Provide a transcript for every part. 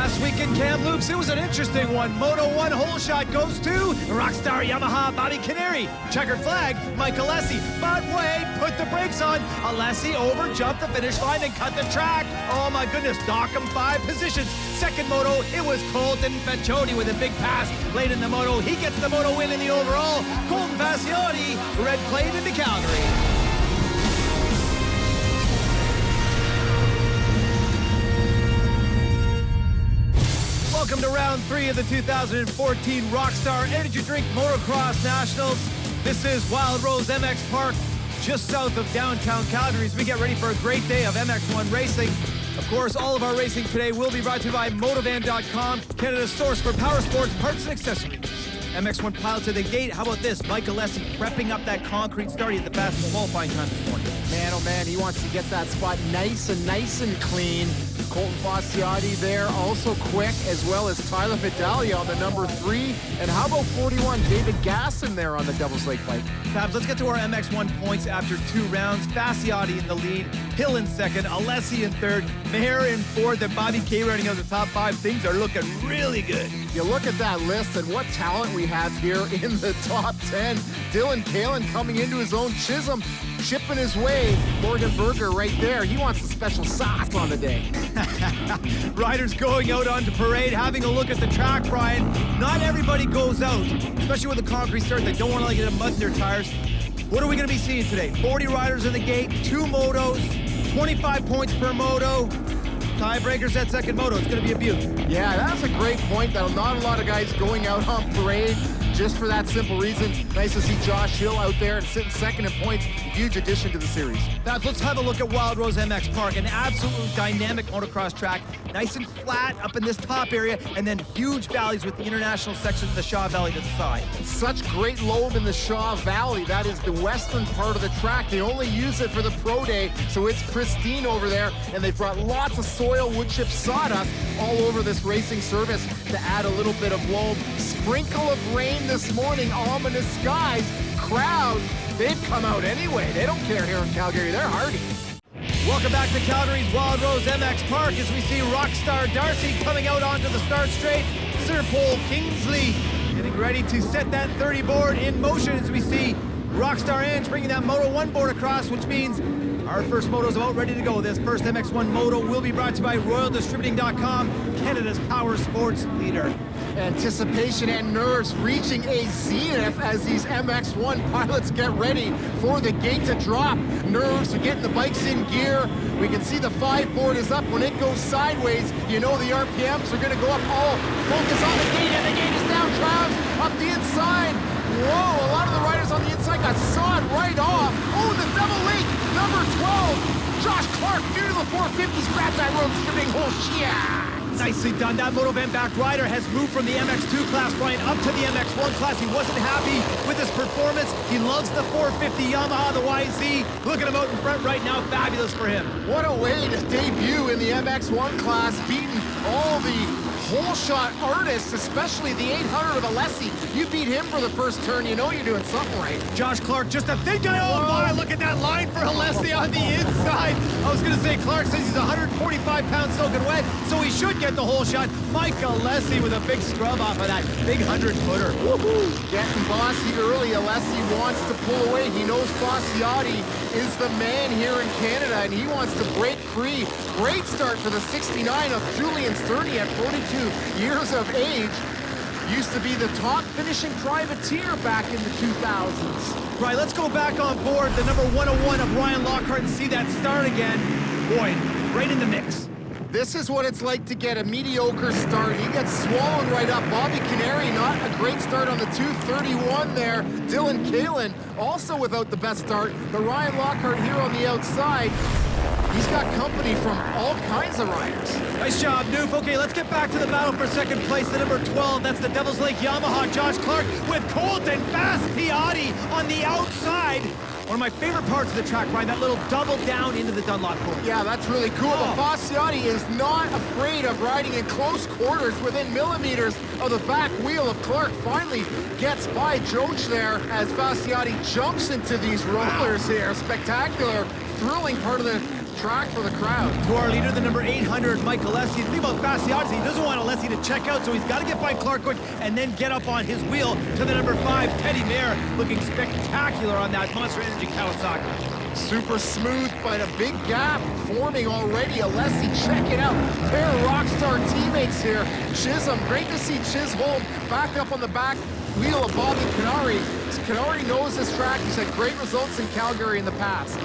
Last week in Kamloops, it was an interesting one. Moto 1 hole shot goes to Rockstar Yamaha Bobby Canary. Checkered flag, Mike Alessi. But wait, put the brakes on. Alessi over, jumped the finish line and cut the track. Oh my goodness, dock him 5 positions. Second moto, it was Colton Faccioni with a big pass late in the moto. He gets the moto win in the overall. Colton Faccioni, red plate into Calgary. Welcome to round 3 of the 2014 Rockstar Energy Drink Motocross Nationals. This is Wild Rose MX Park, just south of downtown Calgary, as we get ready for a great day of MX1 racing. Of course, all of our racing today will be brought to you by Motovan.com, Canada's source for power sports parts and accessories. MX1 pilots at the gate. How about this? Mike Alessi prepping up that concrete start. He had the fastest qualifying time this morning. Man, oh man, he wants to get that spot nice and clean. Colton Faccioni there, also quick, as well as Tyler Vidalia on the number 3. And how about 41, David Gasson there on the Devil's Lake bike? Tabs, let's get to our MX1 points after 2 rounds. Faccioni in the lead, Hill in second, Alessi in third, Maher in fourth, and Bobby K running out the top 5. Things are looking really good. You look at that list and what talent we have here in the top 10. Dylan Kalin coming into his own Chisholm, chipping his way. Morgan Berger right there. He wants a special sauce on the day. Riders going out onto parade, having a look at the track, Brian. Not everybody goes out, especially with a concrete start. They don't want to get a mud in their tires. What are we going to be seeing today? 40 riders in the gate, 2 motos, 25 points per moto. Tiebreakers at second moto. It's going to be a beaut. Yeah, that's a great point, though. Not a lot of guys going out on parade just for that simple reason. Nice to see Josh Hill out there and sitting second in points. Huge addition to the series. Now, let's have a look at Wild Rose MX Park, an absolutely dynamic motocross track. Nice and flat up in this top area, and then huge valleys with the international section of the Shaw Valley to the side. Such great loam in the Shaw Valley. That is the western part of the track. They only use it for the Pro Day, so it's pristine over there, and they've brought lots of soil, wood chip, sawdust all over this racing surface to add a little bit of loam. Sprinkle of rain this morning, ominous skies. Crowd, they've come out anyway. They don't care here in Calgary. They're hardy. Welcome back to Calgary's Wild Rose MX Park as we see Rockstar Darcy coming out onto the start straight. Sir Paul Kingsley getting ready to set that 30 board in motion as we see Rockstar Ange bringing that Moto 1 board across, which means our first moto is about ready to go. This first MX1 moto will be brought to you by RoyalDistributing.com, Canada's power sports leader. Anticipation and nerves reaching a zenith as these MX1 pilots get ready for the gate to drop. Nerves are getting the bikes in gear. We can see the 5 board is up. When it goes sideways, you know the RPMs are going to go up. All focus on the gate, and the gate is down. Travis up the inside. Whoa, a lot of the riders on the inside got sawed right off. Oh, the Devil Lake, number 12. Josh Clark, new to the 450s, grabs that road stripping hole. Yeah. Nicely done. That Motovan backed rider has moved from the MX2 class, Brian, up to the MX1 class. He wasn't happy with his performance. He loves the 450 Yamaha, the YZ. Look at him out in front right now. Fabulous for him. What a way to debut in the MX1 class, beating all the hole shot artists, especially the 800 of Alessi. You beat him for the first turn, you know you're doing something right. Josh Clark, just a think. Oh my, look at that line for Alessi on the inside. I was going to say, Clark says he's 145 pounds soaking wet, so he should get the hole shot. Mike Alessi with a big scrub off of that big 100-footer. Getting bossy early. Alessi wants to pull away. He knows Faccioni is the man here in Canada, and he wants to break free. Great start for the 69 of Julian Sturdy at 42 years of age. Used to be the top finishing privateer back in the 2000s. Right, let's go back on board the number 101 of Ryan Lockhart and see that start again. Boy, right in the mix. This is what it's like to get a mediocre start. He gets swollen right up. Bobby Canary, not a great start on the 231 there. Dylan Kalin, also without the best start. But Ryan Lockhart here on the outside. He's got company from all kinds of riders. Nice job, Noof. Okay, let's get back to the battle for second place. The number 12, that's the Devil's Lake Yamaha, Josh Clark, with Colton Faccioni on the outside. One of my favorite parts of the track, Brian, that little double down into the Dunlop corner. Yeah, that's really cool. But Faccioni is not afraid of riding in close quarters within millimeters of the back wheel of Clark. Finally gets by Joach there as Faccioni jumps into these rollers here. Spectacular, thrilling part of the track for the crowd. To our leader, the number 800, Mike Alessi. The thing about Fasciati, he doesn't want Alessi to check out, so he's got to get by Clark quick and then get up on his wheel to the number 5, Teddy Mayer, looking spectacular on that Monster Energy Kawasaki. Super smooth, but a big gap forming already. Alessi, check it out. Pair of Rockstar teammates here. Chisholm, great to see Chisholm back up on the back wheel of Bobby Canary. Canary knows this track. He's had great results in Calgary in the past.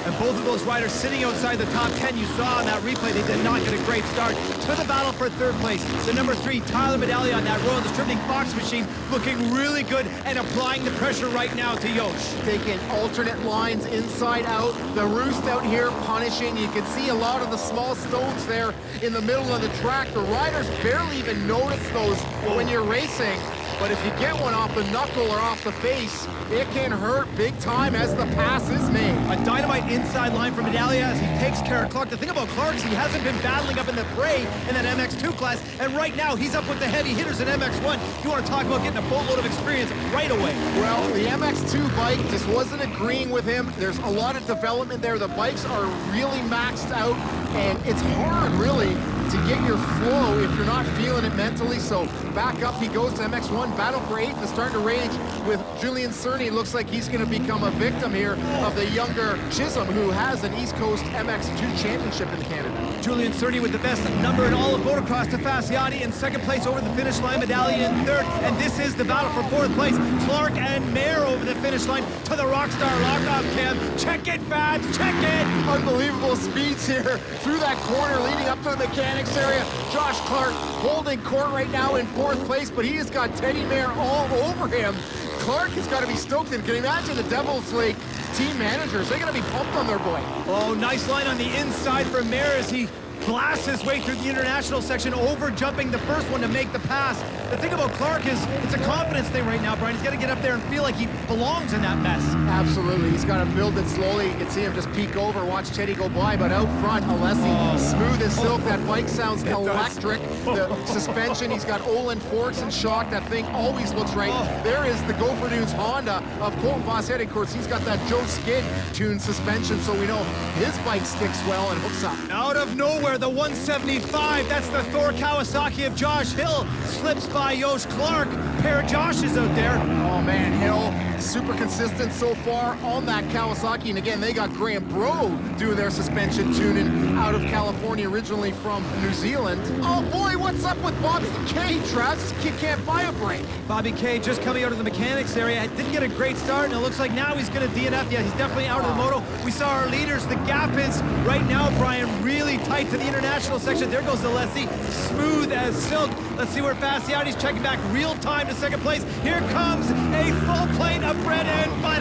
And both of those riders sitting outside the top 10, you saw in that replay, they did not get a great start. To the battle for third place, the number 3, Tyler Medaglia on that Royal Distributing Fox machine, looking really good and applying the pressure right now to Yosh. Taking alternate lines inside out. The roost out here punishing. You can see a lot of the small stones there in the middle of the track. The riders barely even notice those when you're racing. But if you get one off the knuckle or off the face, it can hurt big time as the pass is made. A dynamite inside line from Medaglia as he takes care of Clark. The thing about Clark is he hasn't been battling up in the fray in that MX2 class, and right now he's up with the heavy hitters in MX1. You want to talk about getting a boatload of experience right away. Well, the MX2 bike just wasn't agreeing with him. There's a lot of development there. The bikes are really maxed out, and it's hard, really, to get your flow if you're not feeling it mentally. So back up he goes to MX1. Battle for 8th is starting to rage with Julian Cerny. Looks like he's going to become a victim here of the younger Chisholm, who has an East Coast MX2 championship in Canada. Julian Cerny with the best number in all of motocross to Fasciati in second place over the finish line, Medaglia in third, and this is the battle for fourth place. Clark and Mayer over the finish line to the Rockstar lockoff cam. Check it, Fats, check it! Unbelievable speeds here through that corner leading up to the mechanics area. Josh Clark holding court right now in fourth place, but he has got Teddy Mayer all over him. Clark has got to be stoked, and can you imagine the Devil's Lake team managers? They're going to be pumped on their boy. Oh, nice line on the inside for Mayer as he blasts his way through the international section, over jumping the first one to make the pass. The thing about Clark is it's a confidence thing right now, Brian. He's got to get up there and feel like he belongs in that mess. Absolutely. He's got to build it slowly. You can see him just peek over, watch Teddy go by, but out front, Alessi, smooth as silk. That bike sounds electric. The suspension, he's got Olin forks and shock. That thing always looks right. There is the Gopher Dunes Honda of Colton Vossetti. Of course, he's got that Joe Skid tuned suspension, so we know his bike sticks well and hooks up. Out of nowhere, the 175, that's the Thor Kawasaki of Josh Hill, slips by Yosh Clark. Pair of Joshes out there. Oh man, Hill, super consistent so far on that Kawasaki. And again, they got Graham Bro doing their suspension tuning out of California, originally from New Zealand. Oh boy, what's up with Bobby K, Travis? This kid can't buy a break. Bobby K just coming out of the mechanics area. Didn't get a great start, and it looks like now he's going to DNF. Yeah, he's definitely out of the moto. We saw our leaders. The gap is right now, Brian, really tight to the international section. There goes Alessi, smooth as silk. Let's see where Fasciati's checking back real time to second place. Here comes a full plate of bread and butter.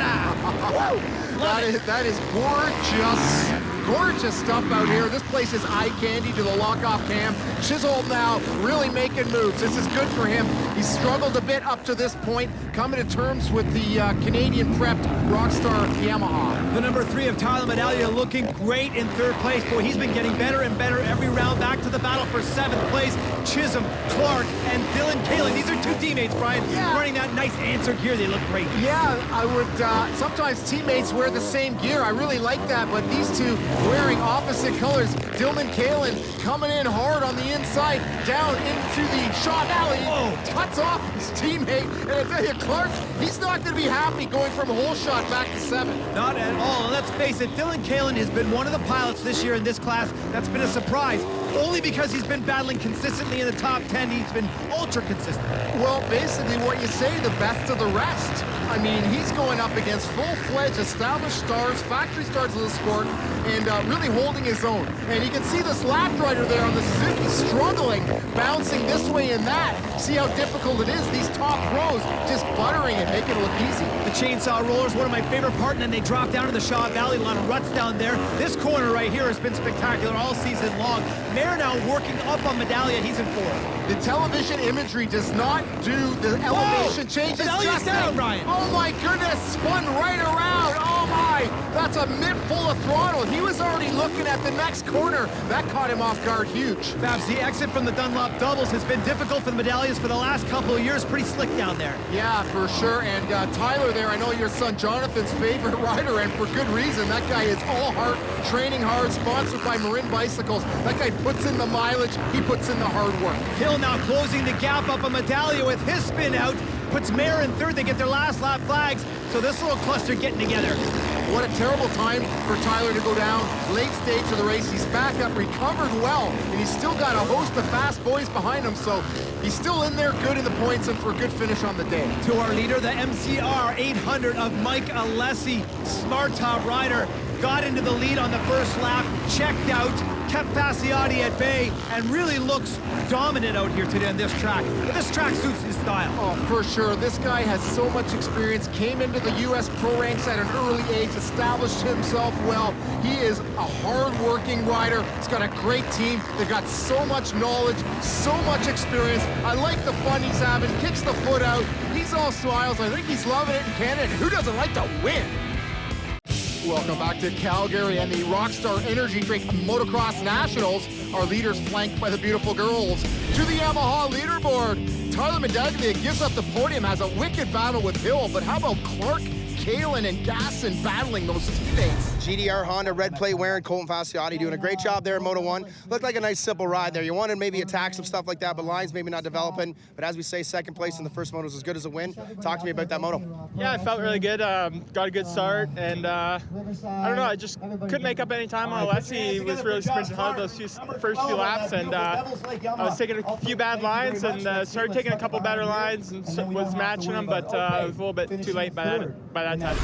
That is gorgeous. Gorgeous stuff out here. This place is eye candy to the lock-off cam. Chisholm now really making moves. This is good for him. He's struggled a bit up to this point, coming to terms with the Canadian prepped Rockstar Yamaha. The number 3 of Tyler Medaglia looking great in third place. Boy, he's been getting better and better every round. Back to the battle for 7th place. Chisholm, Clark, and Dylan Kalin. These are 2 teammates, Brian. Yeah. Running that nice answer gear. They look great. Yeah, I would, sometimes teammates wear the same gear. I really like that, but these two wearing opposite colors. Dylan Kalin coming in hard on the inside, down into the shot alley. Cuts off his teammate, and I tell you, Clark, he's not going to be happy going from hole shot back to 7th. Not at all. And let's face it, Dylan Kalin has been one of the pilots this year in this class that's been a surprise, only because he's been battling consistently in the top 10. He's been ultra consistent. Well, basically what you say, the best of the rest. I mean, he's going up against full-fledged established stars, factory stars of the sport, and really holding his own. And you can see this lap rider there on the Suzuki struggling, bouncing this way and that. See how difficult it is. These top pros just buttering it, making it look easy. The chainsaw rollers, one of my favorite parts, and then they drop down to the Shaw Valley. A lot of ruts down there. This corner right here has been spectacular all season long. Mayer now working up on Medaglia. He's in 4th. The television imagery does not do the elevation changes. Medallia's down, Brian. Oh my goodness, spun right around. Oh my! That's a mitt full of throttle. He was already looking at the next corner. That caught him off guard huge. Fabs, the exit from the Dunlop doubles has been difficult for the medallions for the last couple of years. Pretty slick down there. Yeah, for sure. And Tyler there, I know your son Jonathan's favorite rider, and for good reason. That guy is all heart, training hard, sponsored by Marin Bicycles. That guy puts in the mileage, he puts in the hard work. Hill now closing the gap up a Medallia with his spin out. Puts Mayer in third. They get their last lap flags. So this little cluster getting together. What a terrible time for Tyler to go down. Late stage of the race. He's back up, recovered well, and he's still got a host of fast boys behind him. So he's still in there, good in the points, and for a good finish on the day. To our leader, the MCR 800 of Mike Alessi. Smart top rider. Got into the lead on the first lap, checked out, kept Fasciotti at bay, and really looks dominant out here today on this track. This track suits his style. Oh, for sure. This guy has so much experience, came into the U.S. pro ranks at an early age, established himself well. He is a hard-working rider. He's got a great team. They've got so much knowledge, so much experience. I like the fun he's having, kicks the foot out. He's all smiles. I think he's loving it in Canada. Who doesn't like to win? Welcome back to Calgary and the Rockstar Energy Drink Motocross Nationals. Our leaders flanked by the beautiful girls. To the Yamaha leaderboard, Tyler Medaglia gives up the podium, has a wicked battle with Hill, but how about Clark, Kalen, and Gasson battling those teammates? GDR Honda red plate wearing Colton Fasciotti doing a great job there in Moto 1. Looked like a nice simple ride there. You wanted maybe attack some stuff like that, but lines maybe not developing. But as we say, second place in the first moto is as good as a win. Talk to me about that moto. Yeah, I felt really good. Got a good start, and I don't know, I just couldn't make up any time on Alessi. He was really sprinting hard those first few laps, and I was taking a few bad lines and started taking a couple better lines and was matching them, but it was a little bit too late by that time.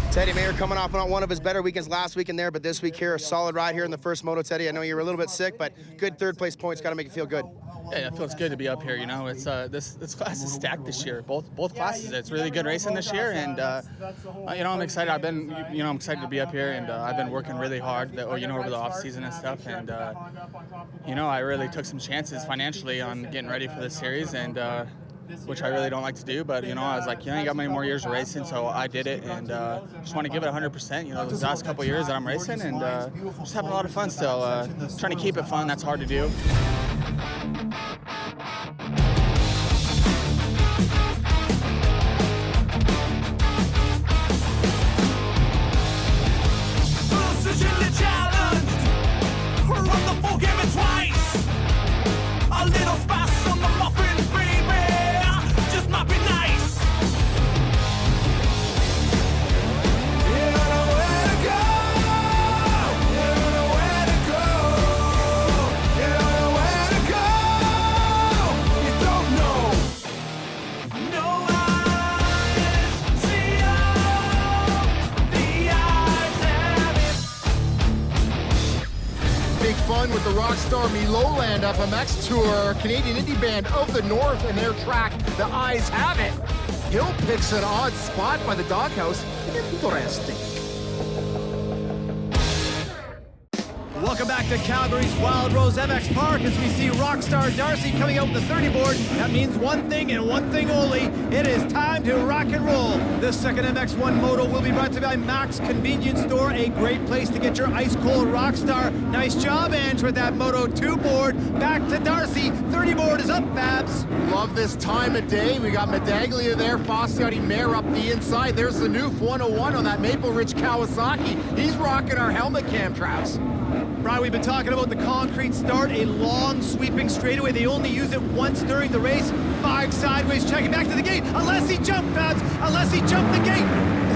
Teddy Mayer coming off on one of his better weekends last week in there, but this week here, a solid ride here in the first moto. Teddy, I know you were a little bit sick, but good third place points, got to make you feel good. Yeah, it feels good to be up here. You know, it's this class is stacked this year. Both classes. It's really good racing this year, and you know, I'm excited. I'm excited to be up here, and I've been working really hard, over the off season and stuff, and you know, I really took some chances financially on getting ready for this series, and which I really don't like to do, but you know, I was like, you know, you got many more years of racing, so I did it, and just want to give it 100%. You know, these last couple of years that I'm racing, and just having a lot of fun still. Trying to keep it fun, that's hard to do. Fun with the Rockstar Miloland FMX Tour, Canadian indie band of the North, and their track, The Eyes Have It. Hill picks an odd spot by the doghouse. Interesting. Welcome back to Calgary's Wild Rose MX Park as we see Rockstar Darcy coming out with the 30 board. That means one thing and one thing only. It is time to rock and roll. This second MX1 Moto will be brought to you by Mac's Convenience Store, a great place to get your ice-cold Rockstar. Nice job, Ange, with that Moto 2 board. Back to Darcy. 30 board is up, Fabs. Love this time of day. We got Medaglia there, Fasciotti Mayer up the inside. There's the new 101 on that Maple Ridge Kawasaki. He's rocking our helmet cam, Travis. Brian, we've been talking about the concrete start, a long sweeping straightaway. They only use it once during the race. 5 sideways, checking back to the gate. Alessi jumped, Fabs. Alessi jumped the gate.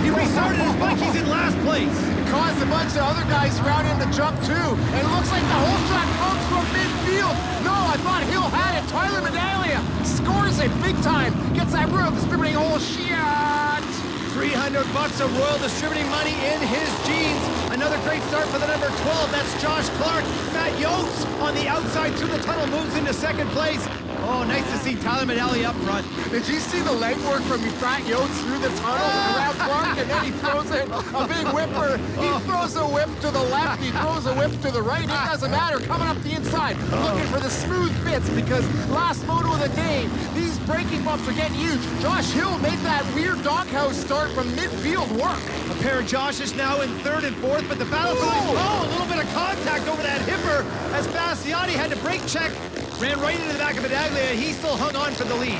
He restarted his bike. He's in last place. It caused a bunch of other guys around him to jump too. And it looks like the whole track comes from midfield. No, I thought Hill had it. Tyler Medaglia scores it big time. Gets that Royal Distributing whole shit. $300 of Royal Distributing money in his jeans. Another great start for the number 12. That's Josh Clark. Fat Yotes on the outside through the tunnel, moves into second place. Oh, nice to see Tyler Medali up front. Did you see the legwork from Fat Yotes through the tunnel around Clark, and then he throws in a big whipper. He throws a whip to the left, he throws a whip to the right. It doesn't matter. Coming up the inside, looking for the smooth bits, because last moto of the day, these braking bumps are getting huge. Josh Hill made that weird doghouse start from midfield work. A pair of Joshes now in third and fourth, but the battle for the... Oh, a little bit of contact over that hipper as Bastiani had to brake check. Ran right into the back of Medaglia. He still hung on for the lead.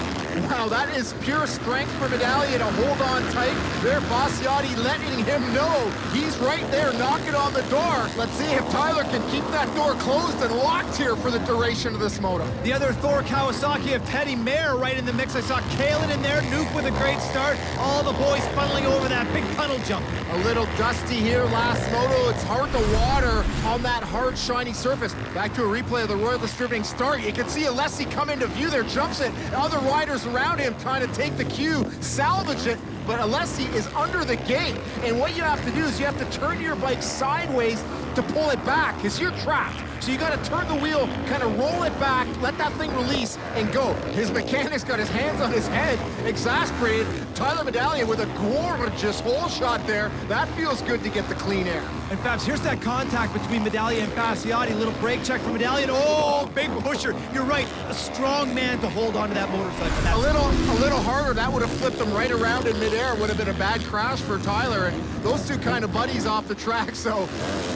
Wow, that is pure strength for Medaglia to hold on tight. There, Bastiani letting him know he's right there knocking on the door. Let's see if Tyler can keep that door closed and locked here for the duration of this moto. The other Thor Kawasaki of Teddy Mayer right in the mix. I saw Kalen in there, Nuke with a great start. All the boys funneling over that big tunnel jump. A little dusty here last moto. It's hard to water on that hard, shiny surface. Back to a replay of the Royal Distributing start. You can see Alessi come into view there, jumps it. Other riders around him trying to take the cue, salvage it, but Alessi is under the gate. And what you have to do is you have to turn your bike sideways to pull it back, because you're trapped. So you got to turn the wheel, kind of roll it back, let that thing release, and go. His mechanic's got his hands on his head, exasperated. Tyler Medaglia with a gorgeous hole shot there. That feels good to get the clean air. And Fabs, here's that contact between Medaglia and Bastiani. Little brake check from Medaglia. Oh, big pusher. You're right. A strong man to hold onto that motorcycle. A little harder. That would have flipped him right around in midair. Would have been a bad crash for Tyler. And those two kind of buddies off the track. So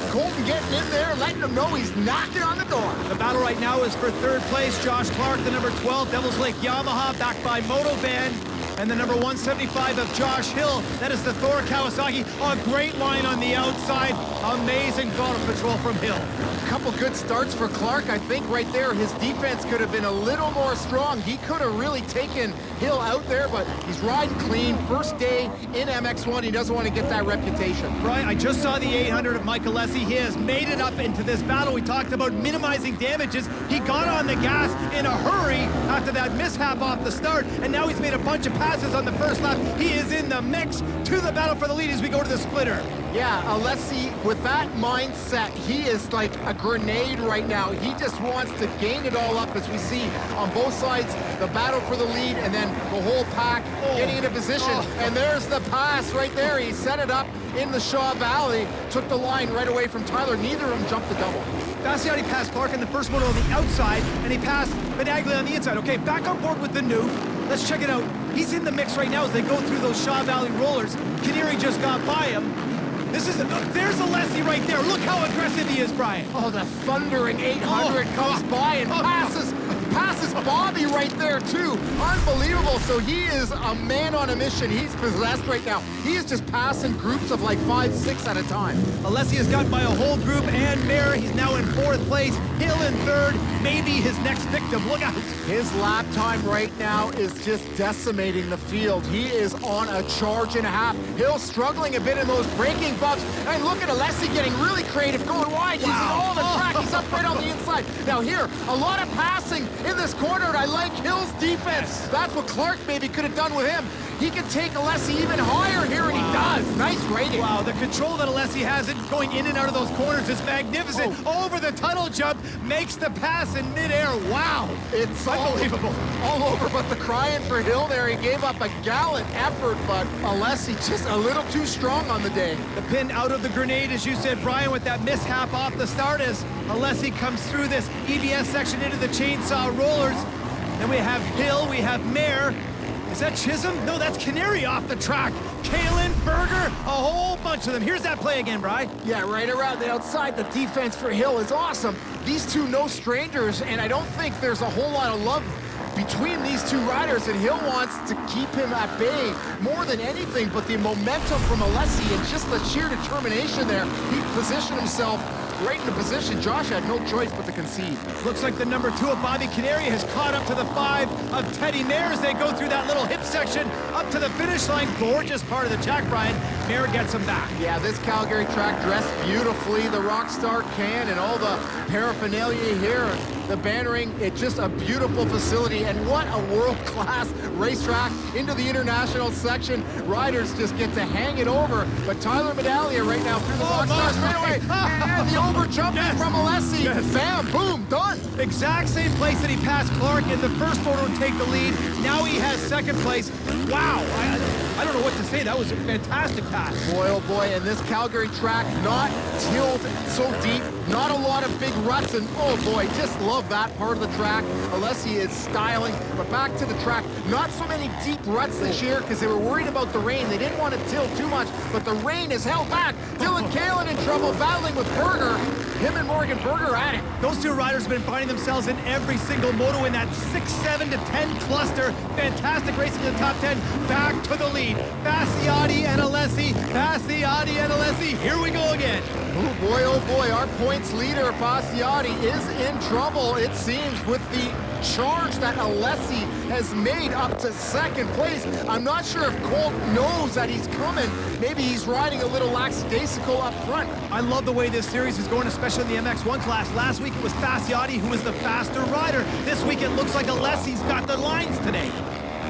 Colton getting in there, letting him know he's knocking on the door. The battle right now is for third place. Josh Clark, the number 12 Devils Lake Yamaha, backed by Moto Van. And the number 175 of Josh Hill. That is the Thor Kawasaki. A great line on the outside. Amazing throttle control from Hill. A couple good starts for Clark. I think right there his defense could have been a little more strong. He could have really taken Hill out there, but he's riding clean. First day in MX1. He doesn't want to get that reputation. Right, I just saw the 800 of Mike Alessi. He has made it up into this battle. We talked about minimizing damages. He got on the gas in a hurry after that mishap off the start, and now he's made a bunch of passes on the first lap. He is in the mix to the battle for the lead as we go to the splitter. Yeah, Alessi, with that mindset, he is like a grenade right now. He just wants to gain it all up, as we see on both sides, the battle for the lead, and then the whole pack getting into position. And there's the pass right there. He set it up in the Shaw Valley, took the line right away from Tyler. Neither of them jumped the double. Bastiani passed Clark in the first moto on the outside, and he passed Medaglia on the inside. Okay, back on board with the new. Let's check it out. He's in the mix right now as they go through those Shaw Valley rollers. Canary just got by him. This is, there's Alessi right there. Look how aggressive he is, Brian. Oh, the thundering 800 comes by and passes Bobby right there too. Unbelievable. So he is a man on a mission. He's possessed right now. He is just passing groups of like 5, 6 at a time. Alessi has gotten by a whole group and Mayer. He's now in fourth place. Hill in third. Maybe his next victim. Look out. His lap time right now is just decimating the field. He is on a charge and a half. Hill struggling a bit in those braking bumps. And look at Alessi getting really creative, going wide, using all the track. He's up right on the inside. Now here, a lot of passing in this corner, and I like Hill's defense. That's what Clark maybe could have done with him. He can take Alessi even higher here, and he does. Nice rating. Wow, the control that Alessi has in going in and out of those corners is magnificent. Over the tunnel jump, makes the pass in midair. Wow. It's unbelievable. All over but the crying for Hill there. He gave up a gallant effort, but Alessi just a little too strong on the day. The pin out of the grenade, as you said, Brian, with that mishap off the start as Alessi comes through this EBS section into the chainsaw rollers. Then we have Hill, we have Mayer. Is that Chisholm? No, that's Canary off the track. Kalen, Berger, a whole bunch of them. Here's that play again, Bri. Yeah, right around the outside. The defense for Hill is awesome. These two no strangers, and I don't think there's a whole lot of love between these two riders, and Hill wants to keep him at bay more than anything, but the momentum from Alessi and just the sheer determination there, he positioned himself right in the position. Josh had no choice but to concede. Looks like the number 2 of Bobby Canary has caught up to the 5 of Teddy Mayer as they go through that little hip section up to the finish line. Gorgeous part of the track, Brian. Mayer gets him back. Yeah, this Calgary track dressed beautifully. The Rockstar can and all the paraphernalia here. the bannering. It's just a beautiful facility, and what a world-class racetrack into the international section. Riders just get to hang it over, but Tyler Medaglia right now through the Rockstar straightaway, and the over-jumping from Alessi. Bam, boom, done. Exact same place that he passed Clark in the first moto to take the lead. Now he has second place. Wow, I don't know what to say. That was a fantastic pass. Boy, oh boy, and this Calgary track, not tilled so deep, not a lot of big ruts, and oh boy, just love that part of the track. Alessi is styling, but back to the track, not so many deep ruts this year because they were worried about the rain. They didn't want to till too much, but the rain is held back. Dylan Kalin in trouble, battling with Berger. Him and Morgan Berger at it. Those two riders have been finding themselves in every single moto in that 6, 7 to 10 cluster. Fantastic racing in the top 10. Back to the lead. Fasciotti and Alessi. Fasciotti and Alessi. Here we go again. Oh boy, our points leader, Fasciotti, is in trouble, it seems, with the charge that Alessi has made up to second place. I'm not sure if Colt knows that he's coming. Maybe he's riding a little lackadaisical up front. I love the way this series is going, especially in the MX1 class. Last week it was Fasciotti who was the faster rider. This week it looks like Alessi's got the lines today.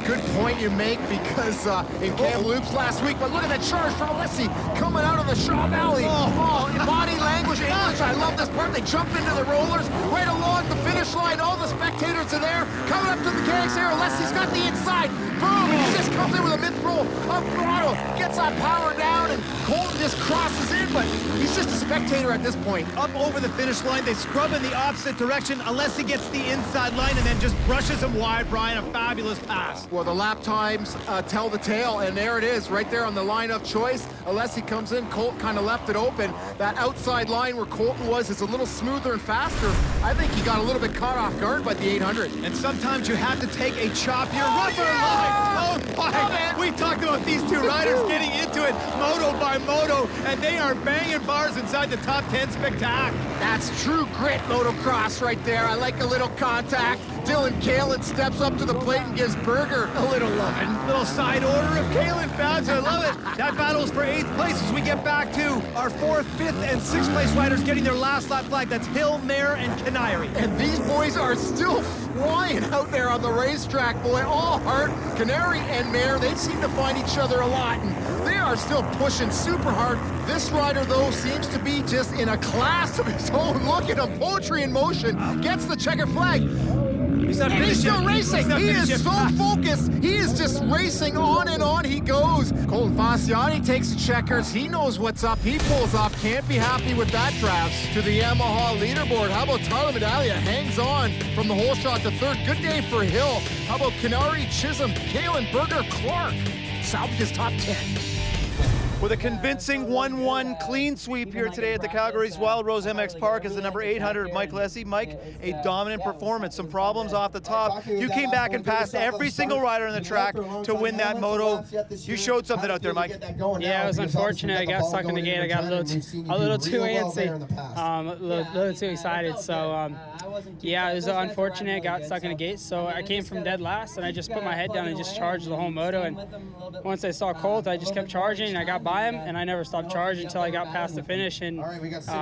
Good point you make, because in Kamloops last week, but look at that charge from Alessi coming out of the Shaw Valley. In body language, English, I love this part. They jump into the rollers right along the finish line. All the spectators are there. Coming up to the kegs here, Alessi's got the inside. Boom, he just comes in with a mid-throw up throttle, gets that power down, and Colton just crosses in, but he's just a spectator at this point. Up over the finish line, they scrub in the opposite direction. Alessi gets the inside line and then just brushes him wide. Brian, a fabulous pass. Well, the lap times tell the tale, and there it is, right there on the line of choice. Alessi comes in, Colt kind of left it open. That outside line where Colton was is a little smoother and faster. I think he got a little bit caught off guard by the 800. And sometimes you have to take a choppier, rougher line. Oh my, we talked about these two riders getting into it, moto by moto, and they are banging bars inside the top 10 spectac. That's true grit motocross right there. I like a little contact. Dylan Kalin steps up to the plate and gives Berger a little lovin'. Little side order of Kalin Fabs, I love it. That battle's for 8th place as we get back to our 4th, 5th, and 6th place riders getting their last lap flag. That's Hill, Mayer, and Canary. And these boys are still flying out there on the racetrack, boy. All heart, Canary and Mayer, they seem to find each other a lot, and they are still pushing super hard. This rider, though, seems to be just in a class of his own. Look at him, poetry in motion, gets the checker flag. He's still racing. He is so focused. He is just racing on and on he goes. Colton Fasciotti takes the checkers. He knows what's up. He pulls off. Can't be happy with that, Travis. To the Yamaha leaderboard. How about Tyler Medaglia hangs on from the hole shot to third. Good day for Hill. How about Canary, Chisholm, Kalin, Berger, Clark? Salvages top 10. With a convincing 1-1 clean sweep here today at the Calgary's Wild Rose MX Park is the number 800 Mike Alessi. Mike, a dominant performance. Some problems off the top. You came back and passed every single rider on the track to win that moto. You showed something out there, Mike. Yeah, it was unfortunate. I got stuck in the gate. I got a little too antsy, a little too excited. So yeah, it was unfortunate. I got stuck in the gate. So I came from dead last, and I just put my head down and just charged the whole moto. And once I saw Colt, I just kept charging, and I got by him, and I never stopped charging until I got past the finish. And I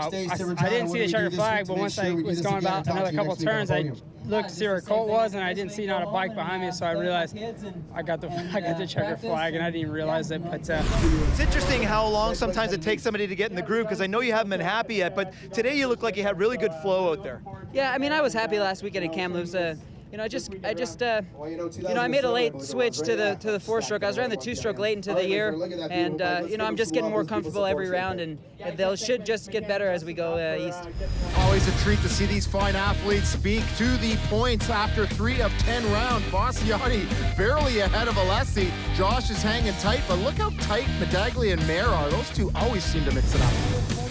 didn't see the checker flag, but once I was going about another couple turns, I looked to see where Colt was, and I didn't see not a bike behind me, so I realized I got the checker flag, and I didn't even realize it. But it's interesting how long sometimes it takes somebody to get in the groove, because I know you haven't been happy yet, but today you look like you had really good flow out there. yeah, I mean, I was happy last weekend at Kamloops. You know, I made a late switch to the 4-stroke. I was running the 2-stroke late into the year, and you know, I'm just getting more comfortable every round, and they should just get better as we go east. Always a treat to see these fine athletes speak to the points after 3 of 10 round. Fasciotti barely ahead of Alessi. Josh is hanging tight, but look how tight Medaglia and Mayer are. Those two always seem to mix it up.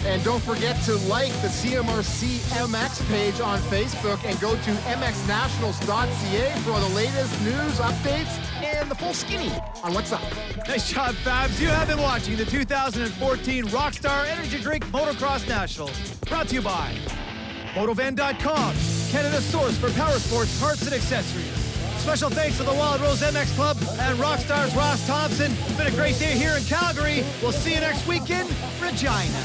And don't forget to like the CMRC MX page on Facebook and go to mxnationals.ca for all the latest news, updates, and the full skinny on what's up. Nice job, Fabs. You have been watching the 2014 Rockstar Energy Drink Motocross Nationals. Brought to you by Motovan.com, Canada's source for power sports parts and accessories. Special thanks to the Wild Rose MX Club and Rockstar's Ross Thompson. It's been a great day here in Calgary. We'll see you next week in Regina.